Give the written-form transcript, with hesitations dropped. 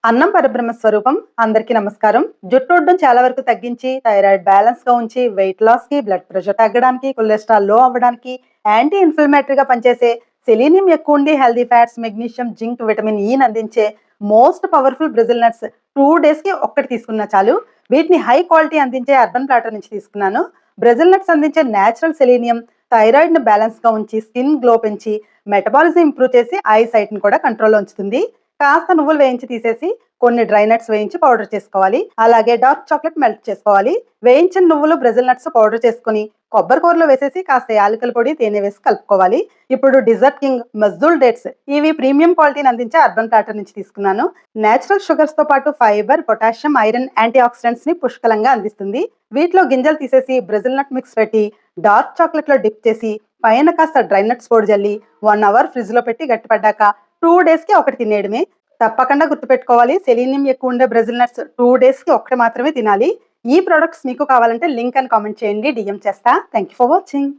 అన్నం పరబ్రహ్మ స్వరూపం. అందరికీ నమస్కారం. జుట్టు చాలా వరకు తగ్గించి, థైరాయిడ్ బ్యాలెన్స్ గా ఉంచి, వెయిట్ లాస్ కి, బ్లడ్ ప్రెషర్ తగ్గడానికి, కొలెస్ట్రాల్ లో అవ్వడానికి, యాంటీ ఇన్ఫ్లమేటరీగా పనిచేసే, సెలీనియం ఎక్కువ ఉండి healthy fats, magnesium, zinc, vitamin E అందించే most powerful Brazil nuts 2 days కి ఒక్కటి తీసుకున్నా చాలు. వీటిని హై క్వాలిటీ అందించే అర్బన్ ప్లాటర్ నుంచి తీసుకున్నాను. బ్రెజిల్ నట్స్ అందించే నేచురల్ సెలీనియం థైరాయిడ్ ని బ్యాలెన్స్ గా ఉంచి, స్కిన్ గ్లో పెంచి, మెటబాలిజం ఇంప్రూవ్ చేసి, ఐ సైట్ ని కూడా కంట్రోల్లో ఉంచుతుంది. కాస్త నువ్వులు వేయించి తీసేసి కొన్ని డ్రై నట్స్ వేయించి పౌడర్ చేసుకోవాలి. అలాగే డార్క్ చాక్లెట్ మెల్ట్ చేసుకోవాలి. వేయించిన నువ్వులు, బ్రెజిల్ నట్స్ పౌడర్ చేసుకుని కొబ్బరి కూరలో వేసేసి కాస్త యాలకుల పొడి, తేనె వేసి కలుపుకోవాలి. ఇప్పుడు డిజర్ట్ కింగ్ మజ్దూల్ డేట్స్, ఇవి ప్రీమియం క్వాలిటీని అందించే అర్బన్ ప్లాటర్ నుంచి తీసుకున్నాను. నేచురల్ షుగర్స్ తో పాటు fibre, potassium, iron, antioxidants ని పుష్కలంగా అందిస్తుంది. వీటిలో గింజలు తీసేసి బ్రెజిల్ నట్ మిక్స్ పెట్టి డార్క్ చాక్లెట్ లో డిప్ చేసి పైన కాస్త డ్రై నట్స్ పొడి జల్లి 1 అవర్ ఫ్రిడ్జ్ లో పెట్టి గట్టిపడ్డాక 2 డేస్ కి ఒకటి తినేయడమే. తప్పకుండా గుర్తుపెట్టుకోవాలి, సెలీనియం ఎక్కువ ఉండే బ్రెజిల్ నట్స్ 2 డేస్ కి ఒకటి మాత్రమే తినాలి. ఈ ప్రొడక్ట్స్ మీకు కావాలంటే లింక్ అని కామెంట్ చేయండి, డిఎం చేస్తా. Thank you for watching.